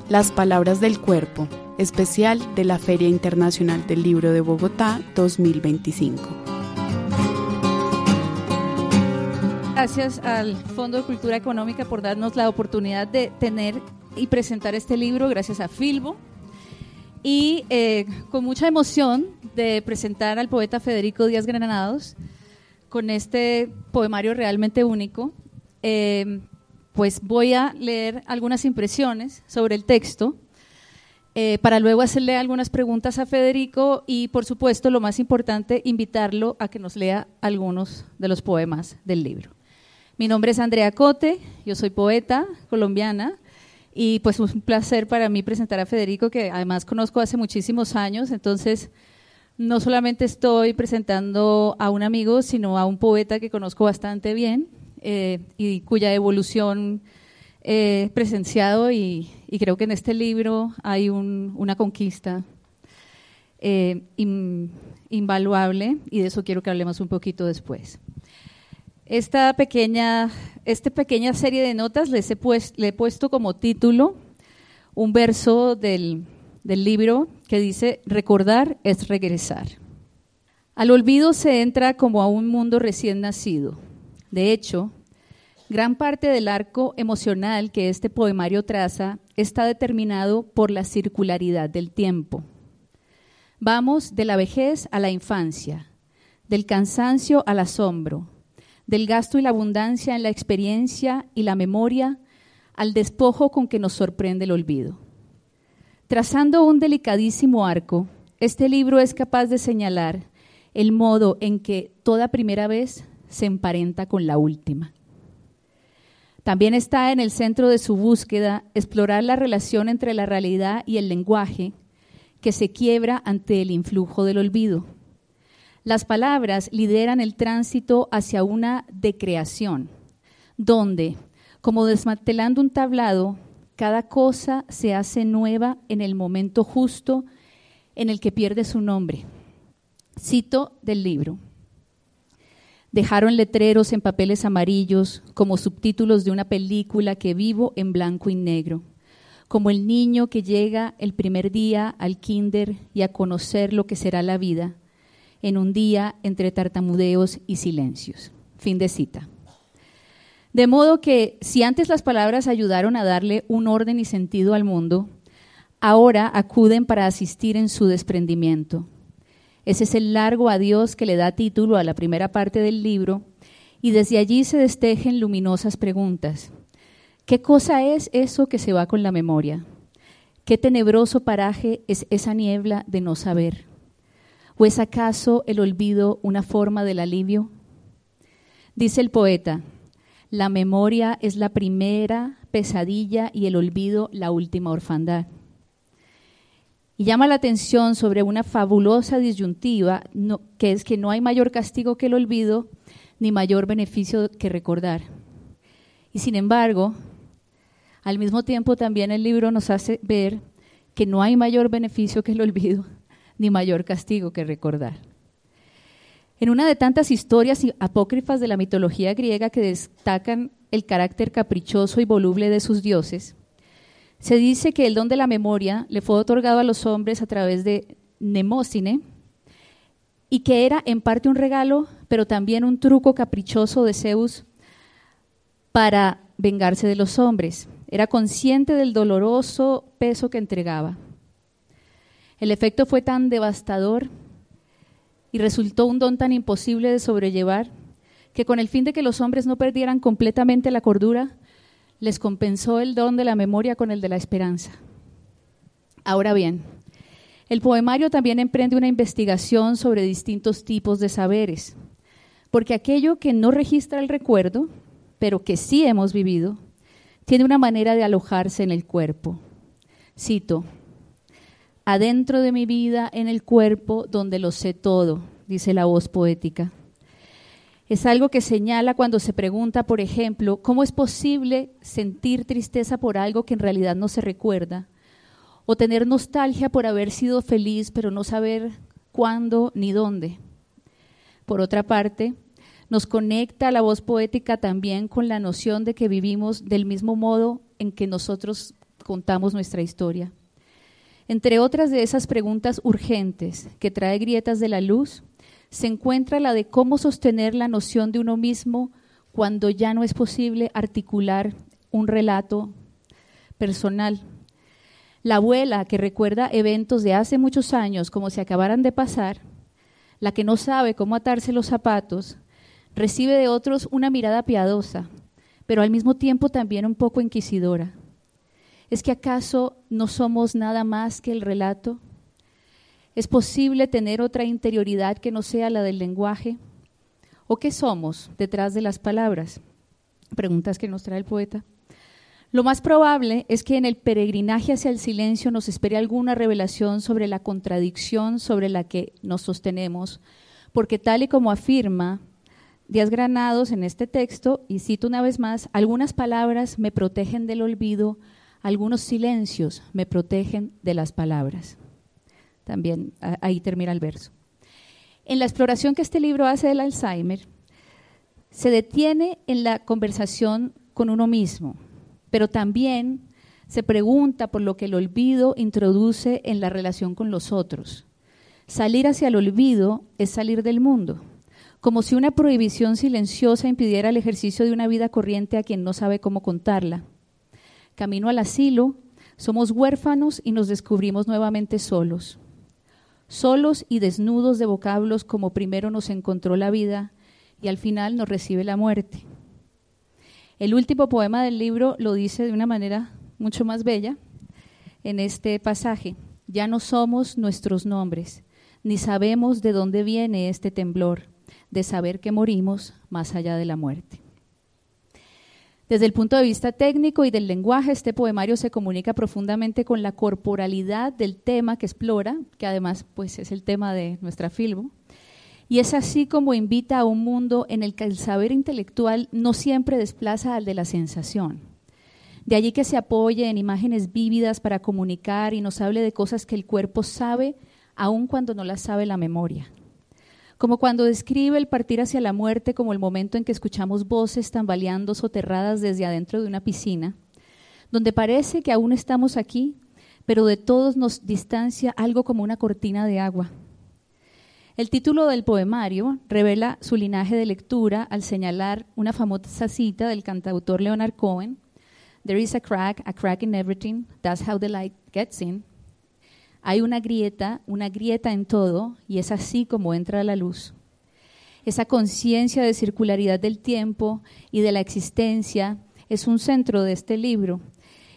Las palabras del cuerpo, especial de la Feria Internacional del Libro de Bogotá 2025. Gracias al Fondo de Cultura Económica por darnos la oportunidad de tener y presentar este libro, gracias a Filbo. Y con mucha emoción de presentar al poeta Federico Díaz Granados con este poemario realmente único. Pues voy a leer algunas impresiones sobre el texto para luego hacerle algunas preguntas a Federico y, por supuesto, lo más importante, invitarlo a que nos lea algunos de los poemas del libro. Mi nombre es Andrea Cote, yo soy poeta colombiana y pues es un placer para mí presentar a Federico, que además conozco hace muchísimos años, entonces no solamente estoy presentando a un amigo, sino a un poeta que conozco bastante bien. Y cuya evolución he presenciado y creo que en este libro hay una conquista invaluable y de eso quiero que hablemos un poquito después. Esta pequeña serie de notas le he puesto como título un verso del libro que dice: recordar es regresar. Al olvido se entra como a un mundo recién nacido. De hecho, gran parte del arco emocional que este poemario traza está determinado por la circularidad del tiempo. Vamos de la vejez a la infancia, del cansancio al asombro, del gasto y la abundancia en la experiencia y la memoria, al despojo con que nos sorprende el olvido. Trazando un delicadísimo arco, este libro es capaz de señalar el modo en que toda primera vez se emparenta con la última. También está en el centro de su búsqueda explorar la relación entre la realidad y el lenguaje que se quiebra ante el influjo del olvido. Las palabras lideran el tránsito hacia una decreación, donde, como desmantelando un tablado, cada cosa se hace nueva en el momento justo en el que pierde su nombre. Cito del libro. Dejaron letreros en papeles amarillos como subtítulos de una película que vivo en blanco y negro, como el niño que llega el primer día al kinder y a conocer lo que será la vida, en un día entre tartamudeos y silencios. Fin de cita. De modo que, si antes las palabras ayudaron a darle un orden y sentido al mundo, ahora acuden para asistir en su desprendimiento. Ese es el largo adiós que le da título a la primera parte del libro y desde allí se destejen luminosas preguntas. ¿Qué cosa es eso que se va con la memoria? ¿Qué tenebroso paraje es esa niebla de no saber? ¿O es acaso el olvido una forma del alivio? Dice el poeta, la memoria es la primera pesadilla y el olvido la última orfandad. Y llama la atención sobre una fabulosa disyuntiva, que es que no hay mayor castigo que el olvido, ni mayor beneficio que recordar. Y sin embargo, al mismo tiempo también el libro nos hace ver que no hay mayor beneficio que el olvido, ni mayor castigo que recordar. En una de tantas historias apócrifas de la mitología griega que destacan el carácter caprichoso y voluble de sus dioses, se dice que el don de la memoria le fue otorgado a los hombres a través de Mnemósine y que era en parte un regalo, pero también un truco caprichoso de Zeus para vengarse de los hombres. Era consciente del doloroso peso que entregaba. El efecto fue tan devastador y resultó un don tan imposible de sobrellevar que con el fin de que los hombres no perdieran completamente la cordura, les compensó el don de la memoria con el de la esperanza. Ahora bien, el poemario también emprende una investigación sobre distintos tipos de saberes, porque aquello que no registra el recuerdo, pero que sí hemos vivido, tiene una manera de alojarse en el cuerpo. Cito, adentro de mi vida, en el cuerpo, donde lo sé todo, dice la voz poética. Es algo que señala cuando se pregunta, por ejemplo, ¿cómo es posible sentir tristeza por algo que en realidad no se recuerda? O tener nostalgia por haber sido feliz, pero no saber cuándo ni dónde. Por otra parte, Nos conecta la voz poética también con la noción de que vivimos del mismo modo en que nosotros contamos nuestra historia. Entre otras de esas preguntas urgentes que trae Grietas de la Luz, se encuentra la de cómo sostener la noción de uno mismo cuando ya no es posible articular un relato personal. La abuela que recuerda eventos de hace muchos años como si acabaran de pasar, la que no sabe cómo atarse los zapatos, recibe de otros una mirada piadosa, pero al mismo tiempo también un poco inquisidora. ¿Es que acaso no somos nada más que el relato? ¿Es posible tener otra interioridad que no sea la del lenguaje? ¿O qué somos detrás de las palabras? Preguntas que nos trae el poeta. Lo más probable es que en el peregrinaje hacia el silencio nos espere alguna revelación sobre la contradicción sobre la que nos sostenemos, porque tal y como afirma Díaz Granados en este texto, y cito una vez más, algunas palabras me protegen del olvido, algunos silencios me protegen de las palabras. También ahí termina el verso. En la exploración que este libro hace del Alzheimer, se detiene en la conversación con uno mismo, pero también se pregunta por lo que el olvido introduce en la relación con los otros. Salir hacia el olvido es salir del mundo, como si una prohibición silenciosa impidiera el ejercicio de una vida corriente a quien no sabe cómo contarla. Camino al asilo, somos huérfanos y nos descubrimos nuevamente solos. Solos y desnudos de vocablos como primero nos encontró la vida y al final nos recibe la muerte. El último poema del libro lo dice de una manera mucho más bella en este pasaje. Ya no somos nuestros nombres, ni sabemos de dónde viene este temblor de saber que morimos más allá de la muerte. Desde el punto de vista técnico y del lenguaje, este poemario se comunica profundamente con la corporalidad del tema que explora, que además pues, es el tema de nuestra filbo, y es así como invita a un mundo en el que el saber intelectual no siempre desplaza al de la sensación. De allí que se apoye en imágenes vívidas para comunicar y nos hable de cosas que el cuerpo sabe, aun cuando no las sabe la memoria. Como cuando describe el partir hacia la muerte como el momento en que escuchamos voces tambaleando soterradas desde adentro de una piscina, donde parece que aún estamos aquí, pero de todos nos distancia algo como una cortina de agua. El título del poemario revela su linaje de lectura al señalar una famosa cita del cantautor Leonard Cohen: "There is a crack in everything, that's how the light gets in." Hay una grieta en todo, y es así como entra la luz. Esa conciencia de circularidad del tiempo y de la existencia es un centro de este libro,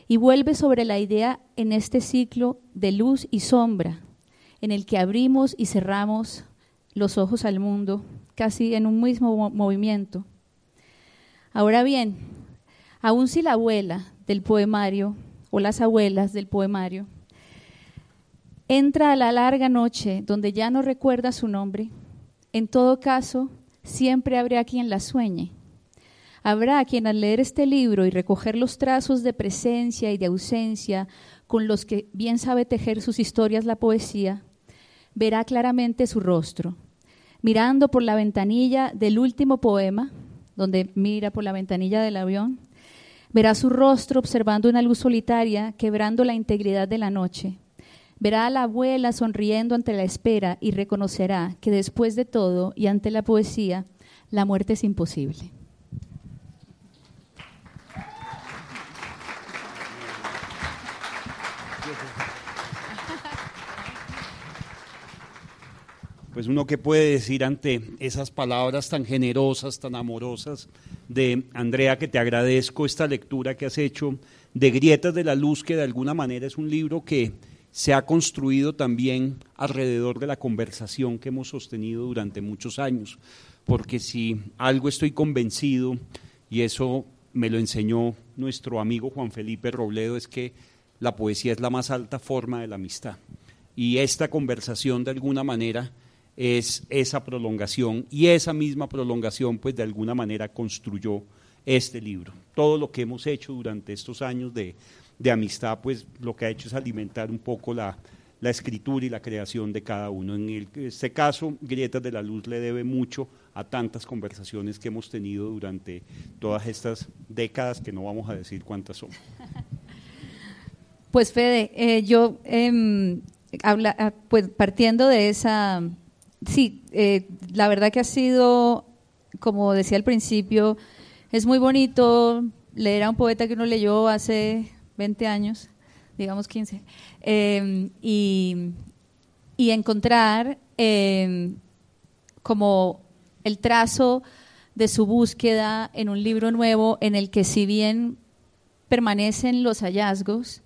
y vuelve sobre la idea en este ciclo de luz y sombra, en el que abrimos y cerramos los ojos al mundo, casi en un mismo movimiento. Ahora bien, aun si la abuela del poemario o las abuelas del poemario entra a la larga noche donde ya no recuerda su nombre, en todo caso, siempre habrá quien la sueñe. Habrá quien al leer este libro y recoger los trazos de presencia y de ausencia con los que bien sabe tejer sus historias la poesía, verá claramente su rostro. Mirando por la ventanilla del último poema, donde mira por la ventanilla del avión, verá su rostro observando una luz solitaria, quebrando la integridad de la noche. Verá a la abuela sonriendo ante la espera y reconocerá que después de todo y ante la poesía, la muerte es imposible. Pues uno qué puede decir ante esas palabras tan generosas, tan amorosas de Andrea, que te agradezco esta lectura que has hecho de Grietas de la Luz, que de alguna manera es un libro que se ha construido también alrededor de la conversación que hemos sostenido durante muchos años, porque si algo estoy convencido, y eso me lo enseñó nuestro amigo Juan Felipe Robledo, es que la poesía es la más alta forma de la amistad, y esta conversación de alguna manera es esa prolongación, y esa misma prolongación pues de alguna manera construyó este libro. Todo lo que hemos hecho durante estos años de amistad, pues lo que ha hecho es alimentar un poco la la escritura y la creación de cada uno. En este caso, Grietas de la Luz le debe mucho a tantas conversaciones que hemos tenido durante todas estas décadas, que no vamos a decir cuántas son. Pues Fede, yo pues partiendo de esa, sí, la verdad que ha sido, como decía al principio, es muy bonito leer a un poeta que uno leyó hace 20 años, digamos 15, y encontrar como el trazo de su búsqueda en un libro nuevo en el que, si bien permanecen los hallazgos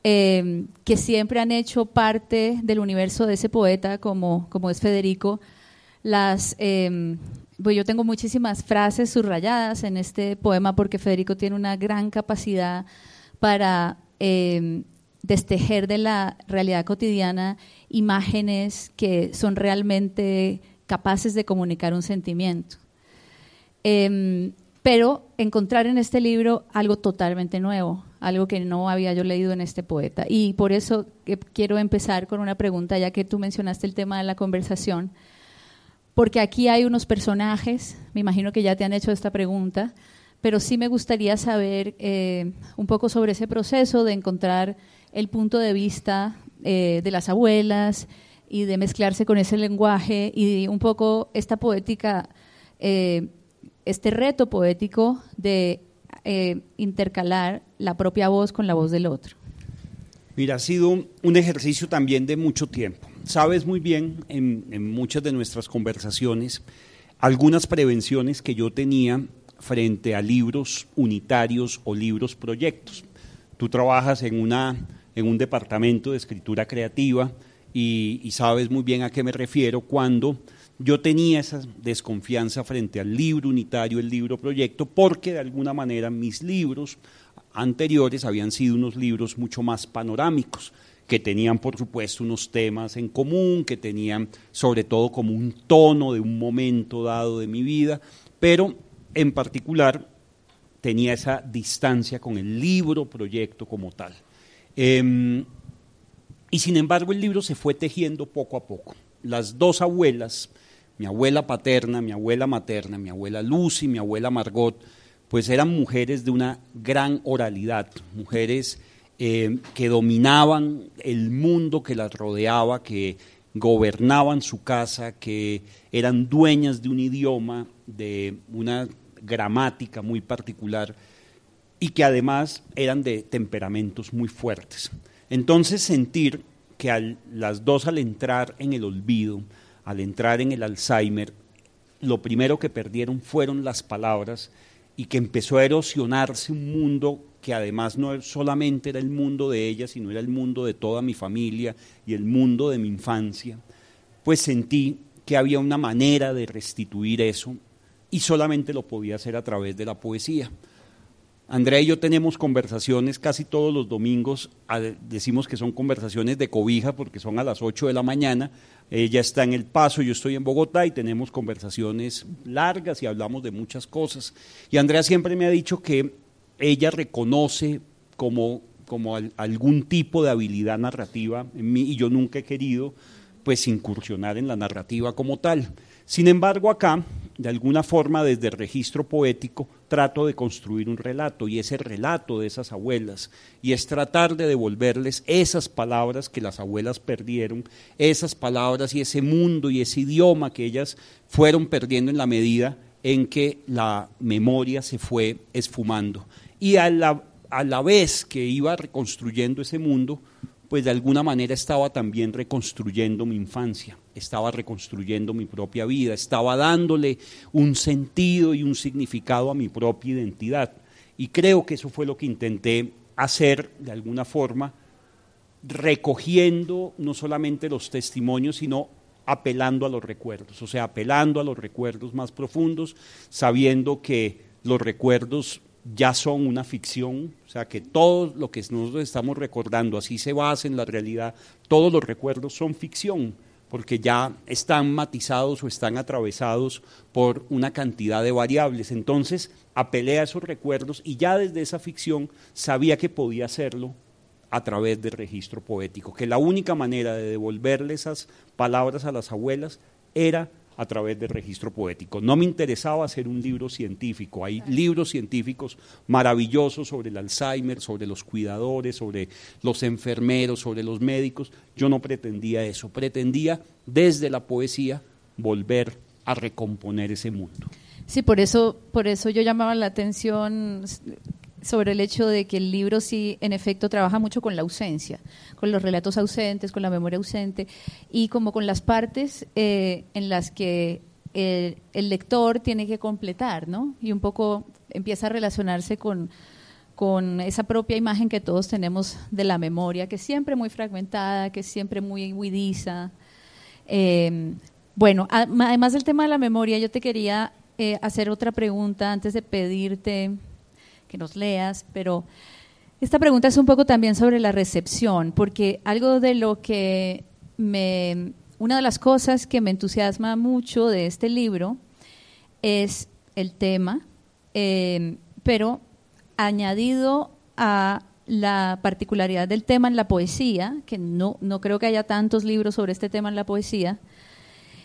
que siempre han hecho parte del universo de ese poeta, como es Federico, pues yo tengo muchísimas frases subrayadas en este poema, porque Federico tiene una gran capacidad para destejer de la realidad cotidiana imágenes que son realmente capaces de comunicar un sentimiento. Pero encontrar en este libro algo totalmente nuevo, algo que no había yo leído en este poeta. Y por eso quiero empezar con una pregunta, ya que tú mencionaste el tema de la conversación, porque aquí hay unos personajes, me imagino que ya te han hecho esta pregunta, pero sí me gustaría saber un poco sobre ese proceso de encontrar el punto de vista de las abuelas y de mezclarse con ese lenguaje y un poco esta poética, este reto poético de intercalar la propia voz con la voz del otro. Mira, ha sido un ejercicio también de mucho tiempo. Sabes muy bien, en muchas de nuestras conversaciones, algunas prevenciones que yo tenía frente a libros unitarios o libros proyectos. Tú trabajas en un departamento de escritura creativa y sabes muy bien a qué me refiero cuando yo tenía esa desconfianza frente al libro unitario, el libro proyecto, porque de alguna manera mis libros anteriores habían sido unos libros mucho más panorámicos, que tenían por supuesto unos temas en común, que tenían sobre todo como un tono de un momento dado de mi vida, pero en particular tenía esa distancia con el libro proyecto como tal. Y sin embargo el libro se fue tejiendo poco a poco. Las dos abuelas, mi abuela paterna, mi abuela materna, mi abuela Lucy, mi abuela Margot, pues eran mujeres de una gran oralidad, mujeres que dominaban el mundo que las rodeaba, que gobernaban su casa, que eran dueñas de un idioma, de una gramática muy particular y que además eran de temperamentos muy fuertes. Entonces sentir que las dos al entrar en el olvido, al entrar en el Alzheimer, lo primero que perdieron fueron las palabras y que empezó a erosionarse un mundo que además no solamente era el mundo de ella, sino era el mundo de toda mi familia y el mundo de mi infancia, pues sentí que había una manera de restituir eso y solamente lo podía hacer a través de la poesía. Andrea y yo tenemos conversaciones casi todos los domingos, decimos que son conversaciones de cobija porque son a las 8 de la mañana, ella está en El Paso, yo estoy en Bogotá y tenemos conversaciones largas y hablamos de muchas cosas. Y Andrea siempre me ha dicho que ella reconoce como algún tipo de habilidad narrativa en mí y yo nunca he querido pues incursionar en la narrativa como tal. Sin embargo, acá, de alguna forma, desde el registro poético, trato de construir un relato, y ese relato de esas abuelas, y es tratar de devolverles esas palabras que las abuelas perdieron, esas palabras y ese mundo y ese idioma que ellas fueron perdiendo en la medida en que la memoria se fue esfumando. Y a la vez que iba reconstruyendo ese mundo, pues de alguna manera estaba también reconstruyendo mi infancia, estaba reconstruyendo mi propia vida, estaba dándole un sentido y un significado a mi propia identidad. Y creo que eso fue lo que intenté hacer de alguna forma, recogiendo no solamente los testimonios, sino apelando a los recuerdos, o sea, apelando a los recuerdos más profundos, sabiendo que los recuerdos ya son una ficción, o sea que todo lo que nosotros estamos recordando, así se basa en la realidad, todos los recuerdos son ficción, porque ya están matizados o están atravesados por una cantidad de variables. Entonces apelé a esos recuerdos y ya desde esa ficción sabía que podía hacerlo a través del registro poético, que la única manera de devolverle esas palabras a las abuelas era a través del registro poético. No me interesaba hacer un libro científico, hay libros científicos maravillosos sobre el Alzheimer, sobre los cuidadores, sobre los enfermeros, sobre los médicos. Yo no pretendía eso, pretendía desde la poesía volver a recomponer ese mundo. Sí, por eso yo llamaba la atención sobre el hecho de que el libro sí, en efecto, trabaja mucho con la ausencia, con los relatos ausentes, con la memoria ausente, y como con las partes en las que el lector tiene que completar, ¿no? Y un poco empieza a relacionarse con esa propia imagen que todos tenemos de la memoria, que es siempre muy fragmentada, que es siempre muy huidiza. Bueno, además del tema de la memoria, yo te quería hacer otra pregunta antes de pedirte que nos leas, pero esta pregunta es un poco también sobre la recepción, porque algo de lo que una de las cosas que me entusiasma mucho de este libro es el tema, pero añadido a la particularidad del tema en la poesía, que no creo que haya tantos libros sobre este tema en la poesía,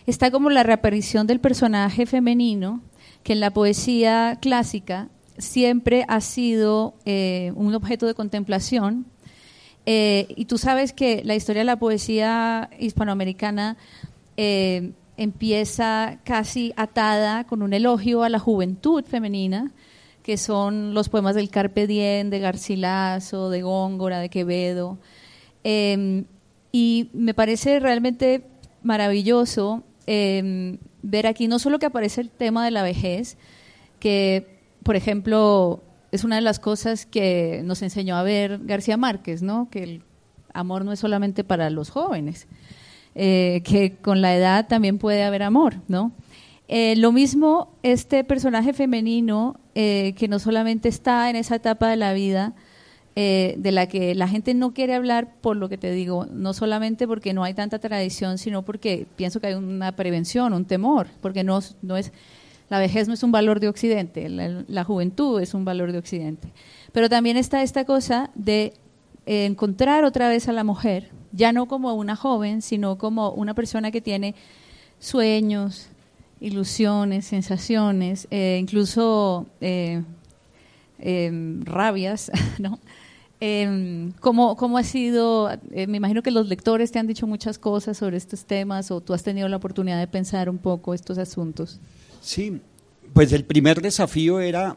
está como la reaparición del personaje femenino, que en la poesía clásica siempre ha sido un objeto de contemplación, y tú sabes que la historia de la poesía hispanoamericana empieza casi atada con un elogio a la juventud femenina, que son los poemas del Carpe Diem, de Garcilaso, de Góngora, de Quevedo, y me parece realmente maravilloso ver aquí no solo que aparece el tema de la vejez, que por ejemplo, es una de las cosas que nos enseñó a ver García Márquez, ¿no? Que el amor no es solamente para los jóvenes, que con la edad también puede haber amor, ¿no? Lo mismo este personaje femenino que no solamente está en esa etapa de la vida de la que la gente no quiere hablar, por lo que te digo, no solamente porque no hay tanta tradición, sino porque pienso que hay una prevención, un temor, porque no es... La vejez no es un valor de Occidente, la juventud es un valor de Occidente. Pero también está esta cosa de encontrar otra vez a la mujer, ya no como una joven, sino como una persona que tiene sueños, ilusiones, sensaciones, incluso rabias, ¿no? ¿Cómo ha sido? Me imagino que los lectores te han dicho muchas cosas sobre estos temas, o tú has tenido la oportunidad de pensar un poco estos asuntos. Sí, pues el primer desafío era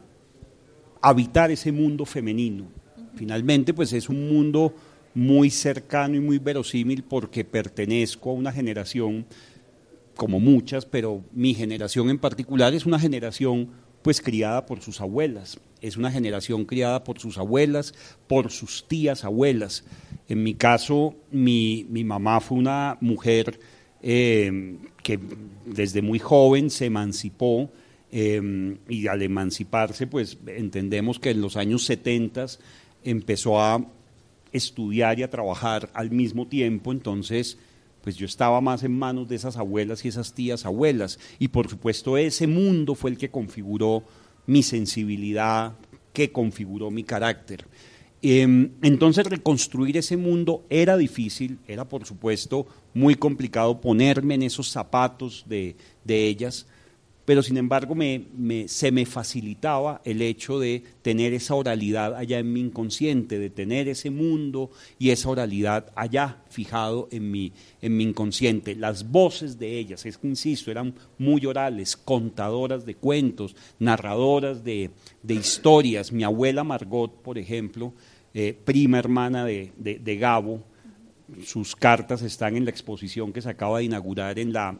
habitar ese mundo femenino. Finalmente, pues es un mundo muy cercano y muy verosímil porque pertenezco a una generación, como muchas, pero mi generación en particular es una generación pues criada por sus abuelas, es una generación criada por sus abuelas, por sus tías abuelas. En mi caso, mi mamá fue una mujer que desde muy joven se emancipó, y al emanciparse pues entendemos que en los años 70 empezó a estudiar y a trabajar al mismo tiempo. Entonces pues yo estaba más en manos de esas abuelas y esas tías abuelas, y por supuesto ese mundo fue el que configuró mi sensibilidad, que configuró mi carácter. Entonces reconstruir ese mundo era difícil, era por supuesto muy complicado ponerme en esos zapatos de ellas, pero sin embargo se me facilitaba el hecho de tener esa oralidad allá en mi inconsciente, de tener ese mundo y esa oralidad allá fijado en mi inconsciente. Las voces de ellas, es que insisto, eran muy orales, contadoras de cuentos, narradoras de historias. Mi abuela Margot, por ejemplo, prima hermana de Gabo, sus cartas están en la exposición que se acaba de inaugurar en la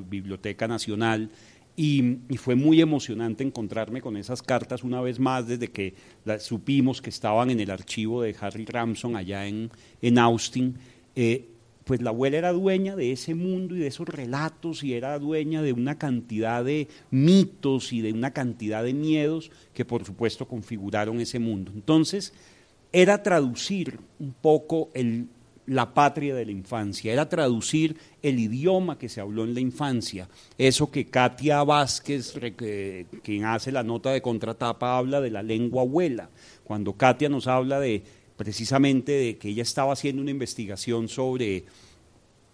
Biblioteca Nacional, y fue muy emocionante encontrarme con esas cartas una vez más desde que supimos que estaban en el archivo de Harry Ramson allá en Austin. Pues la abuela era dueña de ese mundo y de esos relatos, y era dueña de una cantidad de mitos y de una cantidad de miedos que por supuesto configuraron ese mundo. Entonces era traducir un poco la patria de la infancia, era traducir el idioma que se habló en la infancia, eso que Katia Vázquez, quien hace la nota de contratapa, habla de la lengua abuela. Cuando Katia nos habla de precisamente de que ella estaba haciendo una investigación sobre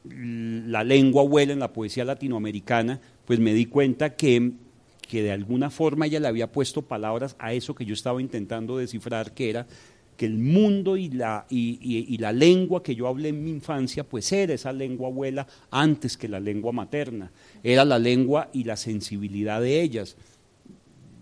la lengua abuela en la poesía latinoamericana, pues me di cuenta que de alguna forma ella le había puesto palabras a eso que yo estaba intentando descifrar, que era que el mundo y la lengua que yo hablé en mi infancia, pues era esa lengua abuela antes que la lengua materna, era la lengua y la sensibilidad de ellas.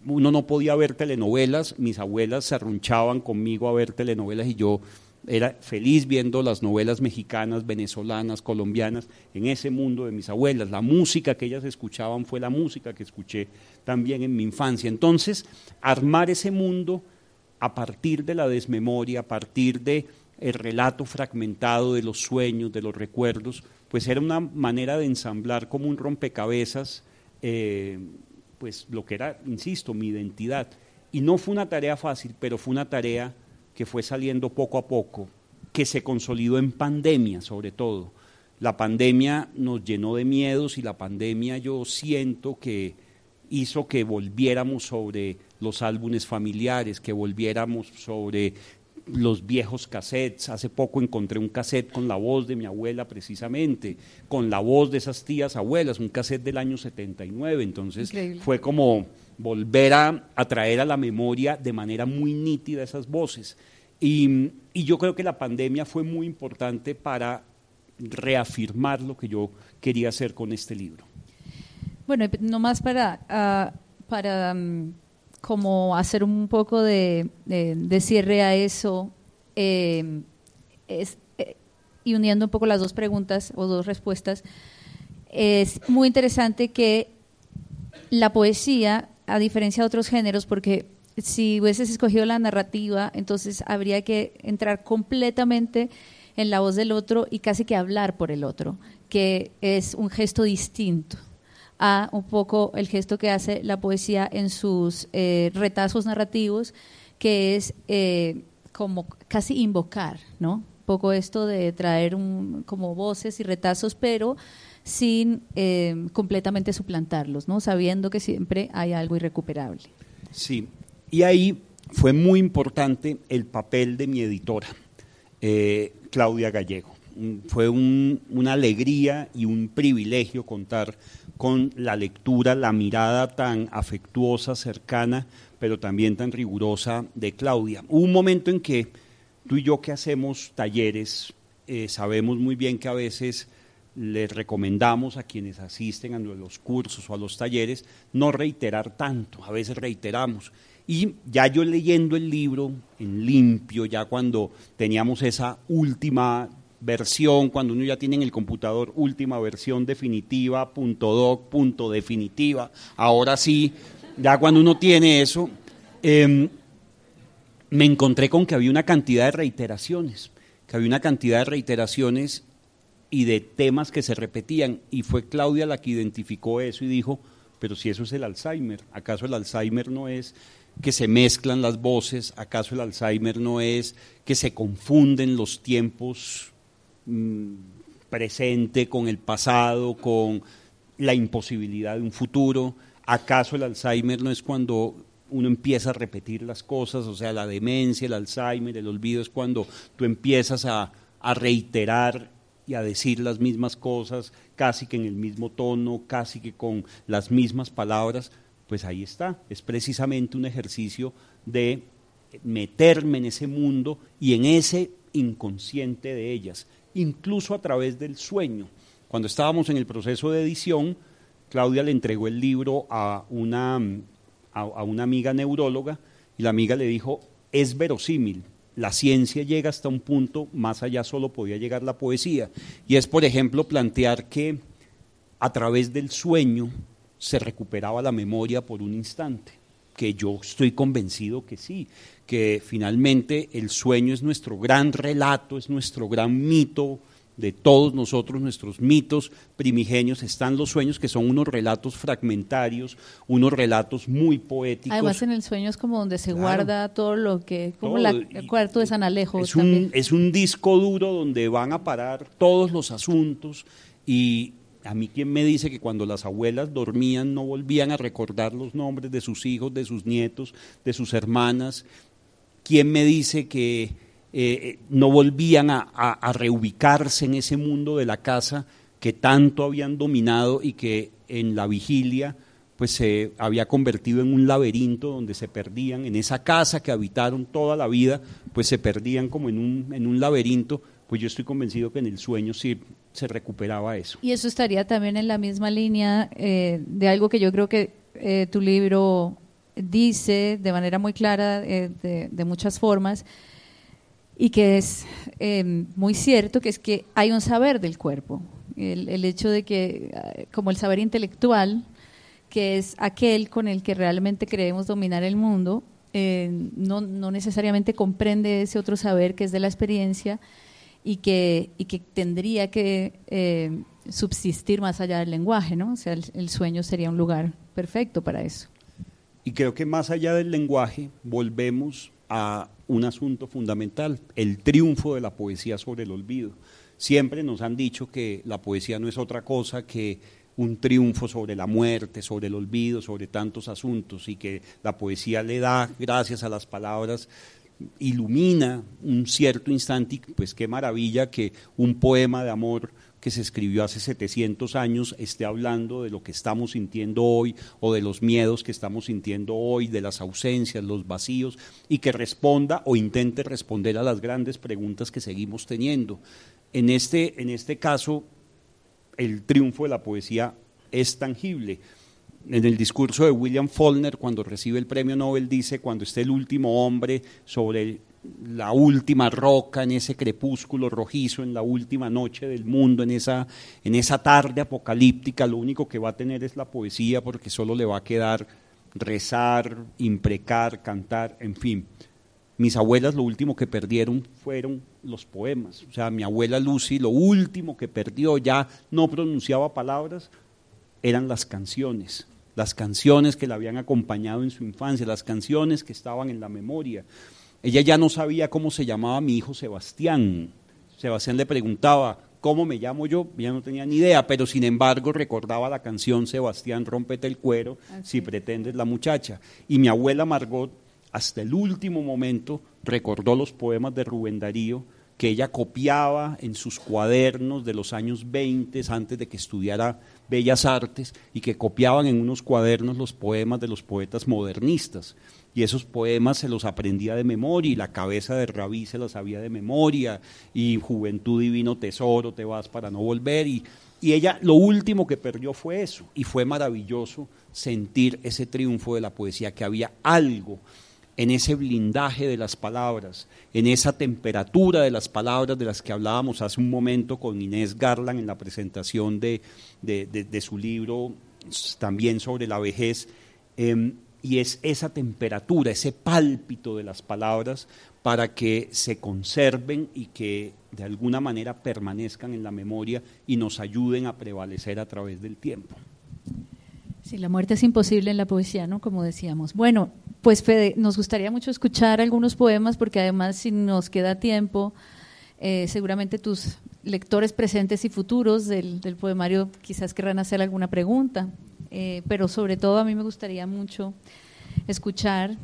Uno no podía ver telenovelas, mis abuelas se arrunchaban conmigo a ver telenovelas y yo era feliz viendo las novelas mexicanas, venezolanas, colombianas, en ese mundo de mis abuelas. La música que ellas escuchaban fue la música que escuché también en mi infancia. Entonces, armar ese mundo a partir de la desmemoria, a partir del relato fragmentado de los sueños, de los recuerdos, pues era una manera de ensamblar como un rompecabezas, pues lo que era, insisto, mi identidad. Y no fue una tarea fácil, pero fue una tarea que fue saliendo poco a poco, que se consolidó en pandemia sobre todo. La pandemia nos llenó de miedos y la pandemia yo siento que hizo que volviéramos sobre los álbumes familiares, que volviéramos sobre los viejos cassettes. Hace poco encontré un cassette con la voz de mi abuela precisamente, con la voz de esas tías abuelas, un cassette del año 79, entonces increíble. Fue como volver a traer a la memoria de manera muy nítida esas voces. Y yo creo que la pandemia fue muy importante para reafirmar lo que yo quería hacer con este libro. Bueno, nomás para como hacer un poco de cierre a eso, y uniendo un poco las dos preguntas o dos respuestas, es muy interesante que la poesía, a diferencia de otros géneros, porque si hubieses escogido la narrativa, entonces habría que entrar completamente en la voz del otro y casi que hablar por el otro, que es un gesto distinto a un poco el gesto que hace la poesía en sus retazos narrativos, que es como casi invocar, ¿no? Un poco esto de traer como voces y retazos, pero sin completamente suplantarlos, ¿no? Sabiendo que siempre hay algo irrecuperable. Sí, y ahí fue muy importante el papel de mi editora, Claudia Gallego. Fue una alegría y un privilegio contar con la lectura, la mirada tan afectuosa, cercana, pero también tan rigurosa de Claudia. Hubo un momento en que tú y yo que hacemos talleres, sabemos muy bien que a veces les recomendamos a quienes asisten a los cursos o a los talleres no reiterar tanto, a veces reiteramos. Y ya yo leyendo el libro en limpio, ya cuando teníamos esa última versión, cuando uno ya tiene en el computador última versión definitiva, .doc, .definitiva, ahora sí, ya cuando uno tiene eso, me encontré con que había una cantidad de reiteraciones, y de temas que se repetían, y fue Claudia la que identificó eso y dijo, pero si eso es el Alzheimer, ¿acaso el Alzheimer no es que se mezclan las voces? ¿Acaso el Alzheimer no es que se confunden los tiempos presente con el pasado, con la imposibilidad de un futuro? ¿Acaso el Alzheimer no es cuando uno empieza a repetir las cosas? O sea, la demencia, el Alzheimer, el olvido es cuando tú empiezas a reiterar y a decir las mismas cosas, casi que en el mismo tono, casi que con las mismas palabras. Pues ahí está, es precisamente un ejercicio de meterme en ese mundo y en ese inconsciente de ellas, incluso a través del sueño. Cuando estábamos en el proceso de edición, Claudia le entregó el libro a una amiga neuróloga y la amiga le dijo, es verosímil, la ciencia llega hasta un punto, más allá solo podía llegar la poesía, y es, por ejemplo, plantear que a través del sueño se recuperaba la memoria por un instante, que yo estoy convencido que sí, que finalmente el sueño es nuestro gran relato, es nuestro gran mito de todos nosotros, nuestros mitos primigenios. Están los sueños, que son unos relatos fragmentarios, unos relatos muy poéticos. Además, en el sueño es como donde se guarda todo lo que, como todo, el cuarto de San Alejo. Es un disco duro donde van a parar todos los asuntos. Y a mí, ¿quién me dice que cuando las abuelas dormían no volvían a recordar los nombres de sus hijos, de sus nietos, de sus hermanas? ¿Quién me dice que no volvían a reubicarse en ese mundo de la casa que tanto habían dominado y que en la vigilia pues se había convertido en un laberinto donde se perdían, en esa casa que habitaron toda la vida, pues se perdían como en un laberinto. Pues yo estoy convencido que en el sueño sí se recuperaba eso. Y eso estaría también en la misma línea de algo que yo creo que tu libro dice de manera muy clara, de muchas formas, y que es muy cierto, que es que hay un saber del cuerpo. El hecho de que, como el saber intelectual, que es aquel con el que realmente creemos dominar el mundo, no necesariamente comprende ese otro saber que es de la experiencia y que tendría que subsistir más allá del lenguaje, ¿no? O sea, el sueño sería un lugar perfecto para eso. Y creo que más allá del lenguaje volvemos a un asunto fundamental, el triunfo de la poesía sobre el olvido. Siempre nos han dicho que la poesía no es otra cosa que un triunfo sobre la muerte, sobre el olvido, sobre tantos asuntos, y que la poesía le da, gracias a las palabras, ilumina un cierto instante. Y pues qué maravilla que un poema de amor que se escribió hace 700 años esté hablando de lo que estamos sintiendo hoy, o de los miedos que estamos sintiendo hoy, de las ausencias, los vacíos, y que responda o intente responder a las grandes preguntas que seguimos teniendo. En este caso, el triunfo de la poesía es tangible. En el discurso de William Faulkner, cuando recibe el premio Nobel, dice: cuando esté el último hombre sobre la última roca, en ese crepúsculo rojizo, en la última noche del mundo, en esa tarde apocalíptica, lo único que va a tener es la poesía, porque solo le va a quedar rezar, imprecar, cantar, en fin. Mis abuelas lo último que perdieron fueron los poemas. O sea, mi abuela Lucy lo último que perdió, ya no pronunciaba palabras, eran las canciones que la habían acompañado en su infancia, las canciones que estaban en la memoria. Ella ya no sabía cómo se llamaba mi hijo Sebastián. Sebastián le preguntaba: ¿cómo me llamo yo? Ella no tenía ni idea, pero sin embargo recordaba la canción Sebastián, rómpete el cuero, si pretendes la muchacha. Y mi abuela Margot, hasta el último momento, recordó los poemas de Rubén Darío, que ella copiaba en sus cuadernos de los años 20, antes de que estudiara Bellas Artes, y que copiaban en unos cuadernos los poemas de los poetas modernistas. Y esos poemas se los aprendía de memoria, y La cabeza de Rabí se los sabía de memoria, y Juventud divino tesoro, te vas para no volver, y ella lo último que perdió fue eso, y fue maravilloso sentir ese triunfo de la poesía, que había algo en ese blindaje de las palabras, en esa temperatura de las palabras de las que hablábamos hace un momento con Inés Garland en la presentación de su libro también sobre la vejez, y es esa temperatura, ese pálpito de las palabras para que se conserven y que de alguna manera permanezcan en la memoria y nos ayuden a prevalecer a través del tiempo. Sí, la muerte es imposible en la poesía, ¿no? Como decíamos. Bueno, pues Fede, nos gustaría mucho escuchar algunos poemas, porque además, si nos queda tiempo, seguramente tus lectores presentes y futuros del poemario quizás querrán hacer alguna pregunta, pero sobre todo a mí me gustaría mucho escuchar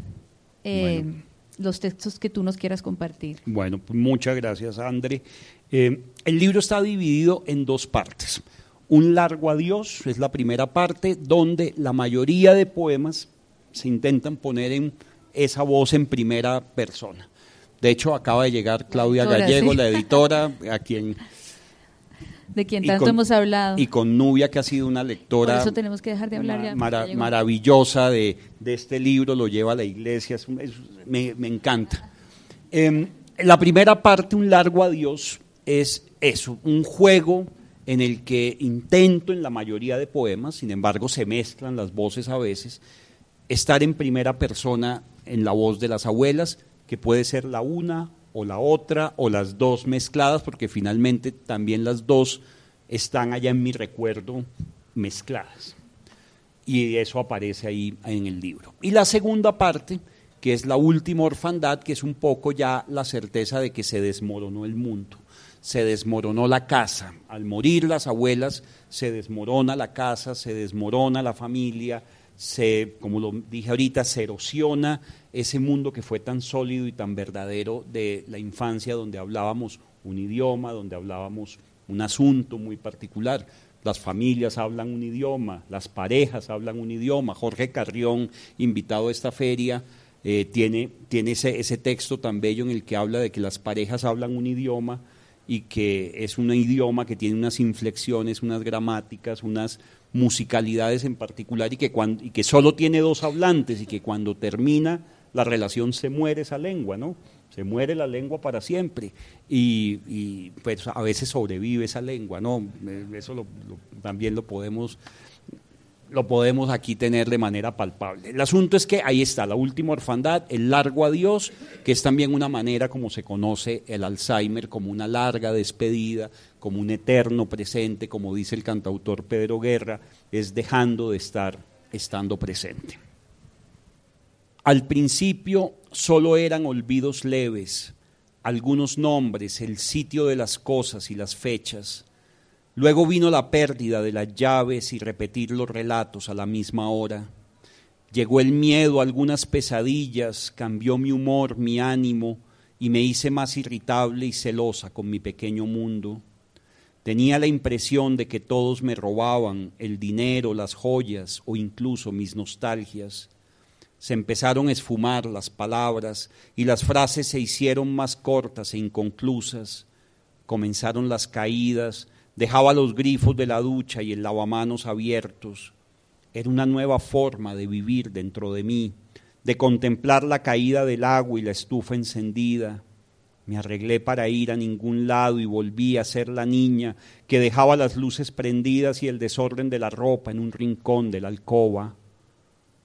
los textos que tú nos quieras compartir. Bueno, pues muchas gracias, André. El libro está dividido en dos partes. Un largo adiós es la primera parte, donde la mayoría de poemas se intentan poner en esa voz en primera persona. De hecho, acaba de llegar Claudia Gallego, sí, la editora, de quien tanto hemos hablado. Y con Nubia, que ha sido una lectora. Por eso tenemos que dejar de hablar ya. Maravillosa de este libro, lo lleva a la iglesia, me encanta. La primera parte, un largo adiós, es eso, un juego en el que intento, en la mayoría de poemas, sin embargo se mezclan las voces a veces, estar en primera persona en la voz de las abuelas, que puede ser la una o la otra o las dos mezcladas, porque finalmente también las dos están allá en mi recuerdo mezcladas, y eso aparece ahí en el libro. Y la segunda parte, que es la última orfandad, que es un poco ya la certeza de que se desmoronó el mundo. Se desmoronó la casa, al morir las abuelas se desmorona la casa, se desmorona la familia, como lo dije ahorita, se erosiona ese mundo que fue tan sólido y tan verdadero de la infancia, donde hablábamos un idioma, donde hablábamos un asunto muy particular. Las familias hablan un idioma, las parejas hablan un idioma. Jorge Carrión, invitado a esta feria, tiene ese texto tan bello en el que habla de que las parejas hablan un idioma y que es un idioma que tiene unas inflexiones, unas gramáticas, unas musicalidades en particular y que solo tiene dos hablantes y que cuando termina la relación se muere esa lengua, ¿no? Se muere la lengua para siempre y pues a veces sobrevive esa lengua, ¿no? Eso también lo podemos aquí tener de manera palpable. El asunto es que ahí está, la última orfandad, el largo adiós, que es también una manera como se conoce el Alzheimer, como una larga despedida, como un eterno presente, como dice el cantautor Pedro Guerra, es dejando de estar, estando presente. Al principio solo eran olvidos leves, algunos nombres, el sitio de las cosas y las fechas. Luego vino la pérdida de las llaves y repetir los relatos a la misma hora. Llegó el miedo, algunas pesadillas, cambió mi humor, mi ánimo y me hice más irritable y celosa con mi pequeño mundo. Tenía la impresión de que todos me robaban el dinero, las joyas o incluso mis nostalgias. Se empezaron a esfumar las palabras y las frases se hicieron más cortas e inconclusas. Comenzaron las caídas, dejaba los grifos de la ducha y el lavamanos abiertos. Era una nueva forma de vivir dentro de mí, de contemplar la caída del agua y la estufa encendida. Me arreglé para ir a ningún lado y volví a ser la niña que dejaba las luces prendidas y el desorden de la ropa en un rincón de la alcoba.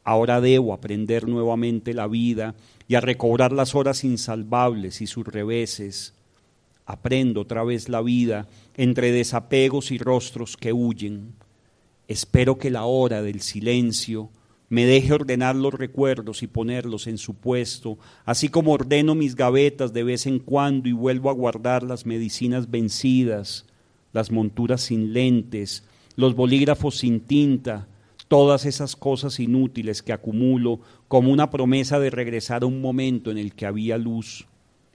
Ahora debo aprender nuevamente la vida y a recobrar las horas insalvables y sus reveses. Aprendo otra vez la vida entre desapegos y rostros que huyen. Espero que la hora del silencio me deje ordenar los recuerdos y ponerlos en su puesto, así como ordeno mis gavetas de vez en cuando y vuelvo a guardar las medicinas vencidas, las monturas sin lentes, los bolígrafos sin tinta, todas esas cosas inútiles que acumulo como una promesa de regresar a un momento en el que había luz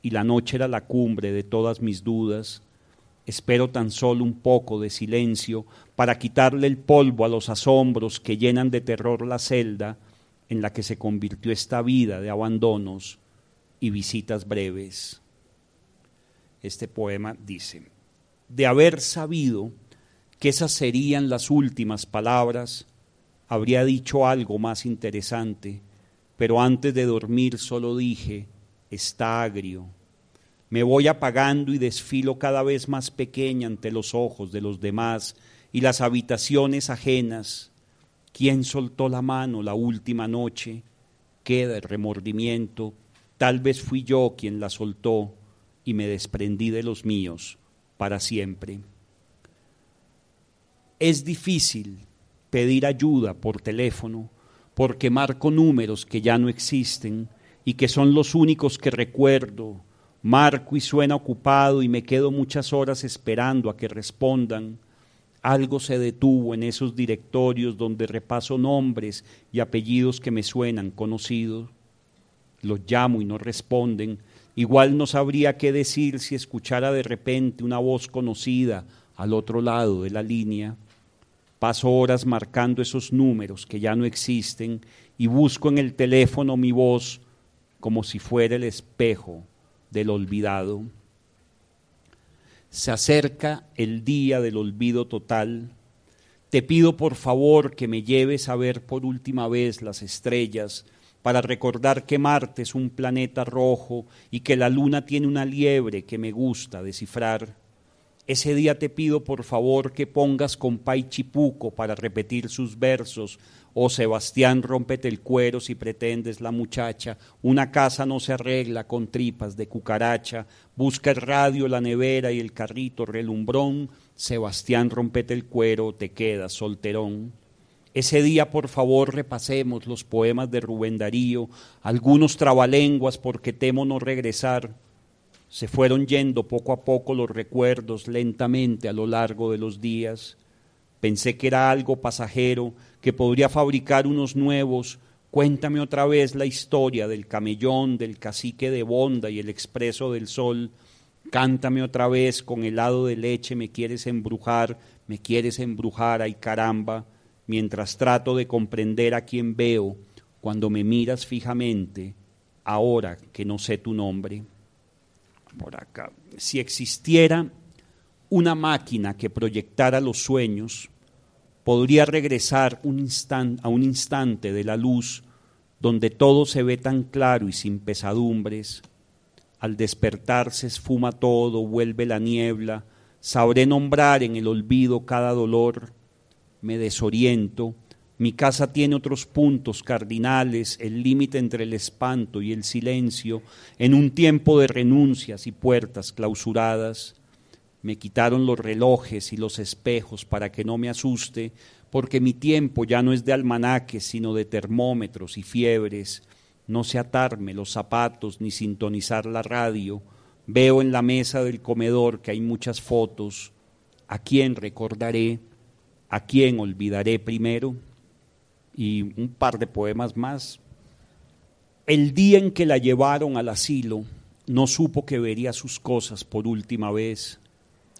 y la noche era la cumbre de todas mis dudas. Espero tan solo un poco de silencio para quitarle el polvo a los asombros que llenan de terror la celda en la que se convirtió esta vida de abandonos y visitas breves. Este poema dice: de haber sabido que esas serían las últimas palabras, habría dicho algo más interesante, pero antes de dormir solo dije: está agrio. Me voy apagando y desfilo cada vez más pequeña ante los ojos de los demás y las habitaciones ajenas. ¿Quién soltó la mano la última noche? Queda el remordimiento. Tal vez fui yo quien la soltó y me desprendí de los míos para siempre. Es difícil pedir ayuda por teléfono porque marco números que ya no existen y que son los únicos que recuerdo. Marco y suena ocupado y me quedo muchas horas esperando a que respondan. Algo se detuvo en esos directorios donde repaso nombres y apellidos que me suenan conocidos. Los llamo y no responden. Igual no sabría qué decir si escuchara de repente una voz conocida al otro lado de la línea. Paso horas marcando esos números que ya no existen y busco en el teléfono mi voz como si fuera el espejo del olvidado. Se acerca el día del olvido total. Te pido por favor que me lleves a ver por última vez las estrellas para recordar que Marte es un planeta rojo y que la luna tiene una liebre que me gusta descifrar. Ese día te pido por favor que pongas Compay Chipuco para repetir sus versos. Oh Sebastián, rómpete el cuero si pretendes la muchacha. Una casa no se arregla con tripas de cucaracha. Busca el radio, la nevera y el carrito relumbrón. Sebastián, rómpete el cuero, te quedas solterón. Ese día por favor repasemos los poemas de Rubén Darío, algunos trabalenguas porque temo no regresar. Se fueron yendo poco a poco los recuerdos lentamente a lo largo de los días. Pensé que era algo pasajero, que podría fabricar unos nuevos. Cuéntame otra vez la historia del camellón, del cacique de Bonda y el expreso del sol. Cántame otra vez, con helado de leche me quieres embrujar, ay caramba, mientras trato de comprender a quien veo cuando me miras fijamente, ahora que no sé tu nombre. Por acá, si existiera una máquina que proyectara los sueños, podría regresar a un instante de la luz donde todo se ve tan claro y sin pesadumbres. Al despertar se esfuma todo, vuelve la niebla, sabré nombrar en el olvido cada dolor, me desoriento, mi casa tiene otros puntos cardinales, el límite entre el espanto y el silencio, en un tiempo de renuncias y puertas clausuradas. Me quitaron los relojes y los espejos para que no me asuste, porque mi tiempo ya no es de almanaques, sino de termómetros y fiebres. No sé atarme los zapatos ni sintonizar la radio. Veo en la mesa del comedor que hay muchas fotos. ¿A quién recordaré? ¿A quién olvidaré primero? Y un par de poemas más. El día en que la llevaron al asilo, no supo que vería sus cosas por última vez.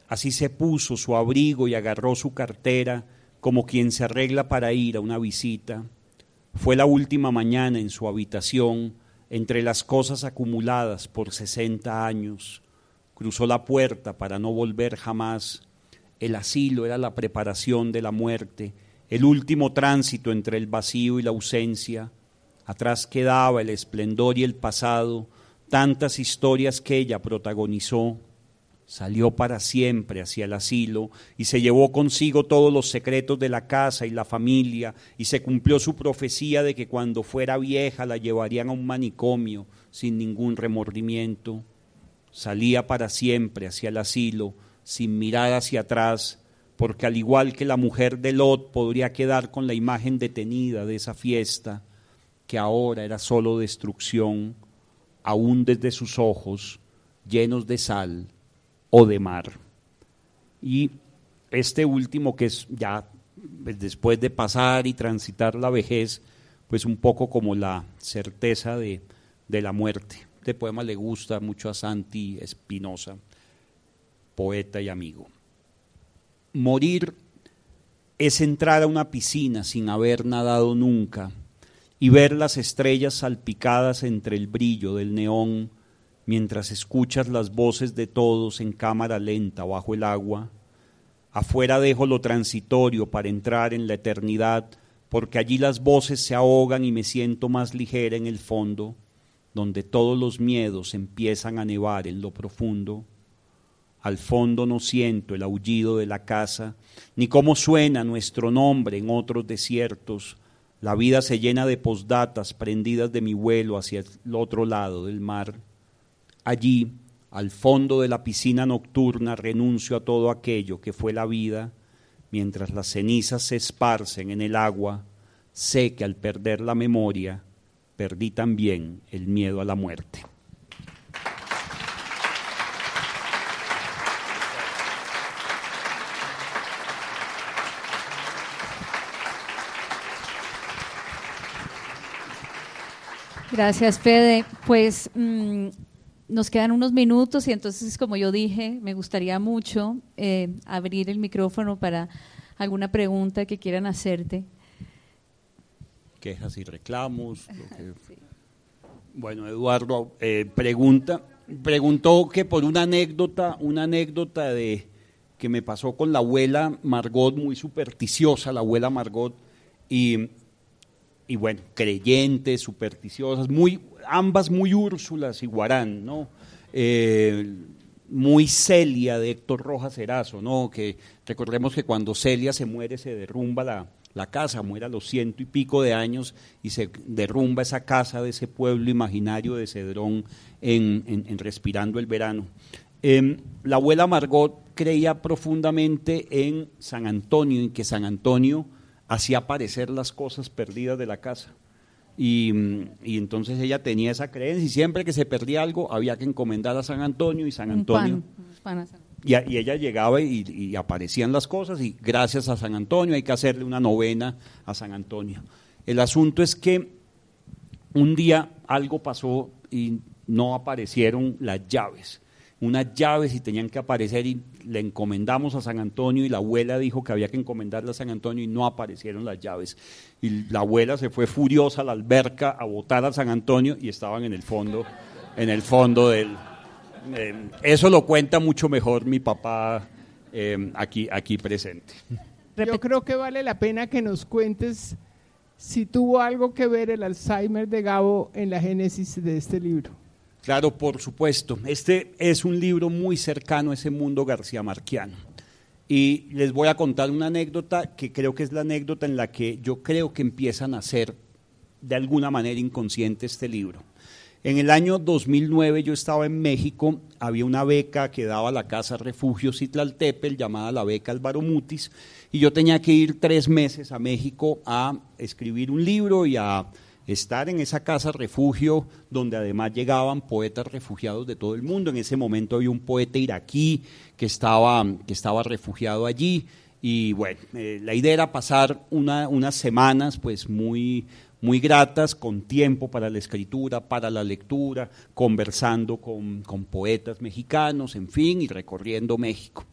Así se puso su abrigo y agarró su cartera como quien se arregla para ir a una visita. Fue la última mañana en su habitación, entre las cosas acumuladas por 60 años. Cruzó la puerta para no volver jamás. El asilo era la preparación de la muerte, el último tránsito entre el vacío y la ausencia. Atrás quedaba el esplendor y el pasado, tantas historias que ella protagonizó. Salió para siempre hacia el asilo y se llevó consigo todos los secretos de la casa y la familia, y se cumplió su profecía de que cuando fuera vieja la llevarían a un manicomio sin ningún remordimiento. Salía para siempre hacia el asilo sin mirar hacia atrás, porque al igual que la mujer de Lot podría quedar con la imagen detenida de esa fiesta, que ahora era solo destrucción, aún desde sus ojos llenos de sal o de mar. Y este último, que es ya pues, después de pasar y transitar la vejez, pues un poco como la certeza de la muerte. Este poema le gusta mucho a Santi Espinosa, poeta y amigo. Morir es entrar a una piscina sin haber nadado nunca y ver las estrellas salpicadas entre el brillo del neón, mientras escuchas las voces de todos en cámara lenta bajo el agua. Afuera dejo lo transitorio para entrar en la eternidad, porque allí las voces se ahogan y me siento más ligera en el fondo, donde todos los miedos empiezan a nevar en lo profundo. Al fondo no siento el aullido de la casa, ni cómo suena nuestro nombre en otros desiertos. La vida se llena de posdatas prendidas de mi vuelo hacia el otro lado del mar. Allí, al fondo de la piscina nocturna, renuncio a todo aquello que fue la vida. Mientras las cenizas se esparcen en el agua, sé que al perder la memoria, perdí también el miedo a la muerte. Gracias, Fede. Pues nos quedan unos minutos y entonces, como yo dije, me gustaría mucho abrir el micrófono para alguna pregunta que quieran hacerte. Quejas y reclamos. Sí. Bueno, Eduardo preguntó que por una anécdota de que me pasó con la abuela Margot, muy supersticiosa, la abuela Margot, y bueno, creyentes, supersticiosas, ambas muy Úrsulas y Guarán, ¿no? Muy Celia de Héctor Rojas Erazo, ¿no? Que recordemos que cuando Celia se muere se derrumba la casa, muere a los 100 y pico de años y se derrumba esa casa de ese pueblo imaginario de Cedrón en Respirando el Verano. La abuela Margot creía profundamente en San Antonio, en que San Antonio hacía aparecer las cosas perdidas de la casa. Y entonces ella tenía esa creencia y siempre que se perdía algo había que encomendar a San Antonio y San Antonio. y ella llegaba y aparecían las cosas, y gracias a San Antonio hay que hacerle una novena a San Antonio. El asunto es que un día algo pasó y no aparecieron las llaves. Unas llaves y tenían que aparecer, y le encomendamos a San Antonio, y la abuela dijo que había que encomendarle a San Antonio y no aparecieron las llaves. Y la abuela se fue furiosa a la alberca a botar a San Antonio y estaban en el fondo del... eso lo cuenta mucho mejor mi papá aquí presente. Yo creo que vale la pena que nos cuentes si tuvo algo que ver el Alzheimer de Gabo en la génesis de este libro. Claro, por supuesto. Este es un libro muy cercano a ese mundo garcía-marquiano. Y les voy a contar una anécdota que creo que es la anécdota en la que yo creo que empieza a nacer de alguna manera inconsciente este libro. En el año 2009 yo estaba en México, había una beca que daba la Casa Refugio Citlaltépetl llamada la beca Álvaro Mutis, y yo tenía que ir 3 meses a México a escribir un libro y a estar en esa casa refugio donde además llegaban poetas refugiados de todo el mundo. En ese momento había un poeta iraquí que estaba refugiado allí, y bueno, la idea era pasar unas semanas pues muy gratas, con tiempo para la escritura, para la lectura, conversando con poetas mexicanos, en fin, y recorriendo México.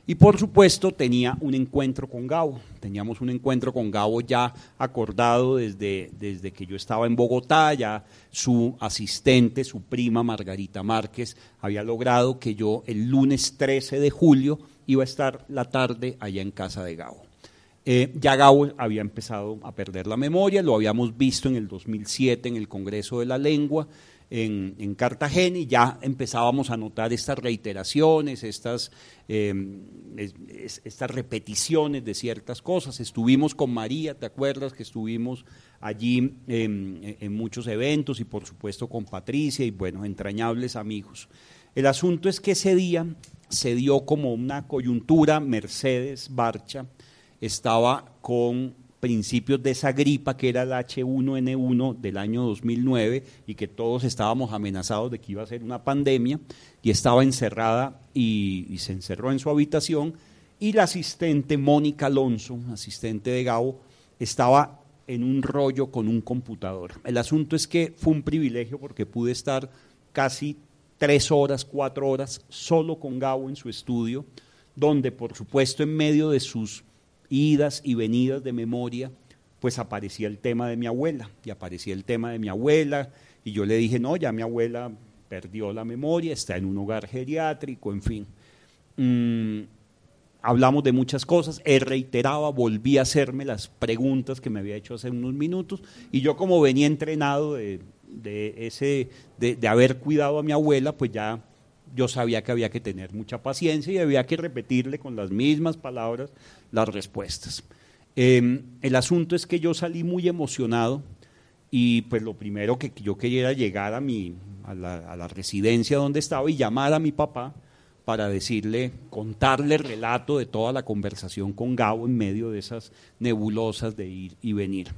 Y por supuesto tenía un encuentro con Gabo, teníamos un encuentro con Gabo ya acordado desde que yo estaba en Bogotá. Ya su asistente, su prima Margarita Márquez, había logrado que yo el lunes 13 de julio iba a estar la tarde allá en casa de Gabo. Ya Gabo había empezado a perder la memoria, lo habíamos visto en el 2007 en el Congreso de la Lengua en Cartagena, y ya empezábamos a notar estas reiteraciones, estas repeticiones de ciertas cosas. Estuvimos con María, ¿te acuerdas que estuvimos allí en muchos eventos? Y por supuesto con Patricia, y bueno, entrañables amigos. El asunto es que ese día se dio como una coyuntura. Mercedes Barcha estaba con principios de esa gripa que era el H1N1 del año 2009, y que todos estábamos amenazados de que iba a ser una pandemia, y estaba encerrada y se encerró en su habitación, y la asistente Mónica Alonso, asistente de Gabo, estaba en un rollo con un computador. El asunto es que fue un privilegio porque pude estar casi 3 horas, 4 horas solo con Gabo en su estudio, donde por supuesto en medio de sus idas y venidas de memoria, pues aparecía el tema de mi abuela, y yo le dije, no, ya mi abuela perdió la memoria, está en un hogar geriátrico, en fin. Hablamos de muchas cosas, él reiteraba, volvía a hacerme las preguntas que me había hecho hace unos minutos, y yo, como venía entrenado de haber cuidado a mi abuela, pues ya yo sabía que había que tener mucha paciencia y había que repetirle con las mismas palabras las respuestas. El asunto es que yo salí muy emocionado, y pues lo primero que yo quería era llegar a la residencia donde estaba y llamar a mi papá para decirle, contarle el relato de toda la conversación con Gabo en medio de esas nebulosas de ir y venir.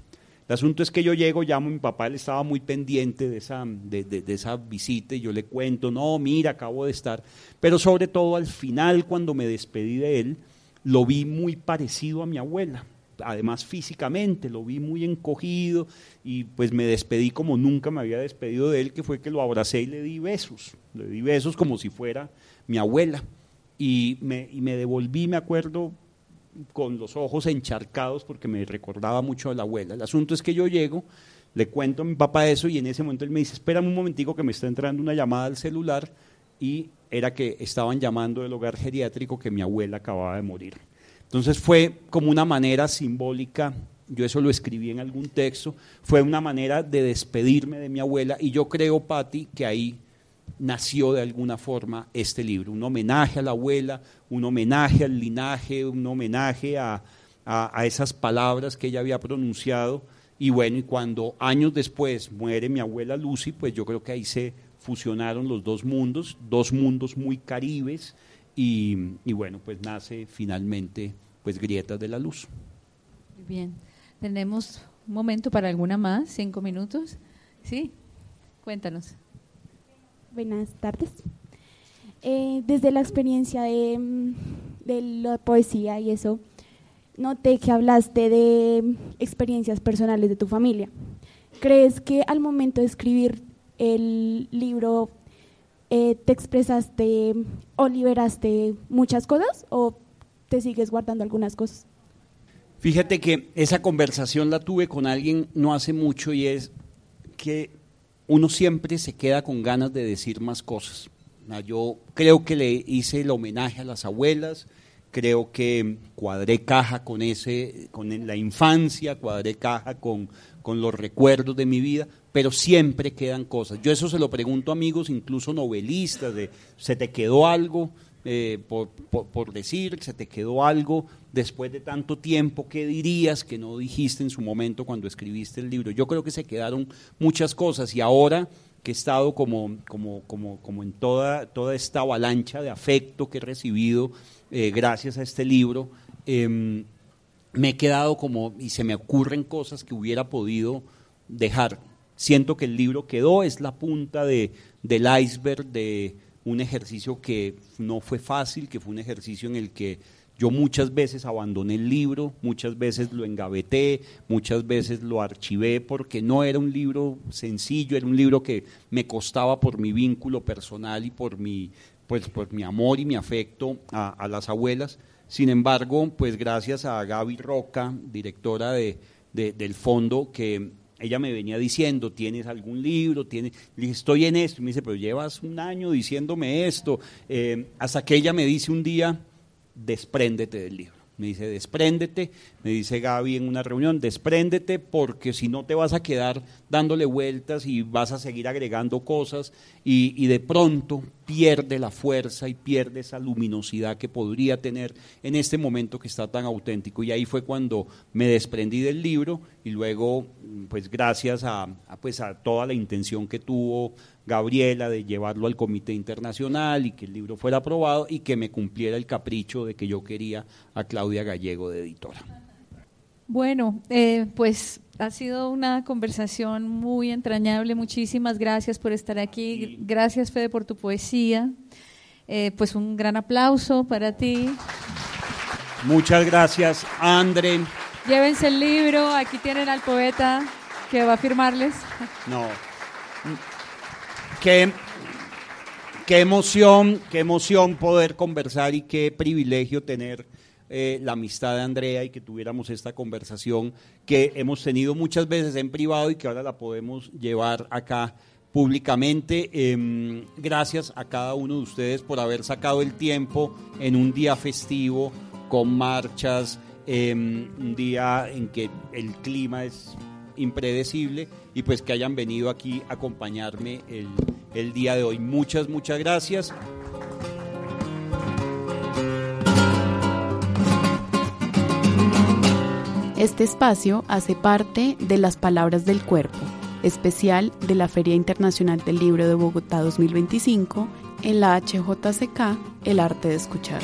El asunto es que yo llego, llamo a mi papá, él estaba muy pendiente de esa visita, y yo le cuento, no, mira, acabo de estar, pero sobre todo al final, cuando me despedí de él, lo vi muy parecido a mi abuela, además físicamente, lo vi muy encogido, y pues me despedí como nunca me había despedido de él, que fue que lo abracé y le di besos como si fuera mi abuela, y me devolví, me acuerdo, con los ojos encharcados porque me recordaba mucho a la abuela. El asunto es que yo llego, le cuento a mi papá eso, y en ese momento él me dice, espérame un momentico que me está entrando una llamada al celular, y era que estaban llamando del hogar geriátrico que mi abuela acababa de morir. Entonces fue como una manera simbólica, yo eso lo escribí en algún texto, fue una manera de despedirme de mi abuela, y yo creo, Pati, que ahí nació de alguna forma este libro, un homenaje a la abuela, un homenaje al linaje, un homenaje a esas palabras que ella había pronunciado. Y bueno, y cuando años después muere mi abuela Lucy, pues yo creo que ahí se fusionaron los dos mundos muy caribes, y bueno, pues nace finalmente pues Grietas de la Luz. Bien, tenemos un momento para alguna más, 5 minutos. Sí, cuéntanos. Buenas tardes. Desde la experiencia de la poesía y eso, noté que hablaste de experiencias personales de tu familia. ¿Crees que al momento de escribir el libro te expresaste o liberaste muchas cosas o te sigues guardando algunas cosas? Fíjate que esa conversación la tuve con alguien no hace mucho, y es que uno siempre se queda con ganas de decir más cosas. Yo creo que le hice el homenaje a las abuelas, creo que cuadré caja con la infancia, cuadré caja con los recuerdos de mi vida, pero siempre quedan cosas. Yo eso se lo pregunto a amigos, incluso novelistas, ¿se te quedó algo por decir? ¿Se te quedó algo después de tanto tiempo? ¿Qué dirías que no dijiste en su momento cuando escribiste el libro? Yo creo que se quedaron muchas cosas, y ahora que he estado como en toda esta avalancha de afecto que he recibido gracias a este libro, me he quedado y se me ocurren cosas que hubiera podido dejar. Siento que el libro quedó, es la punta del iceberg de un ejercicio que no fue fácil, que fue un ejercicio en el que yo muchas veces abandoné el libro, muchas veces lo engaveté, muchas veces lo archivé, porque no era un libro sencillo, era un libro que me costaba por mi vínculo personal y por mi amor y mi afecto a las abuelas. Sin embargo, pues gracias a Gaby Roca, directora del fondo, que ella me venía diciendo, ¿tienes algún libro? Le dije, estoy en esto. Y me dice, pero llevas un año diciéndome esto. Hasta que ella me dice un día, despréndete del libro. Me dice, despréndete, me dice Gaby en una reunión, despréndete, porque si no te vas a quedar dándole vueltas y vas a seguir agregando cosas, y de pronto pierde la fuerza y pierde esa luminosidad que podría tener en este momento que está tan auténtico. Y ahí fue cuando me desprendí del libro, y luego, pues gracias a toda la intención que tuvo Gabriela de llevarlo al comité internacional y que el libro fuera aprobado y que me cumpliera el capricho de que yo quería a Claudia Gallego de editora. Bueno, pues ha sido una conversación muy entrañable. Muchísimas gracias por estar aquí. Gracias, Fede, por tu poesía. Pues un gran aplauso para ti. Muchas gracias, André. Llévense el libro, aquí tienen al poeta que va a firmarles. No. Qué emoción poder conversar, y qué privilegio tener la amistad de Andrea, y que tuviéramos esta conversación que hemos tenido muchas veces en privado y que ahora la podemos llevar acá públicamente. Gracias a cada uno de ustedes por haber sacado el tiempo en un día festivo, con marchas, un día en que el clima es impredecible, y pues que hayan venido aquí a acompañarme el día de hoy. Muchas gracias. Este espacio hace parte de Las Palabras del Cuerpo, especial de la Feria Internacional del Libro de Bogotá 2025 en la HJCK, El Arte de Escuchar.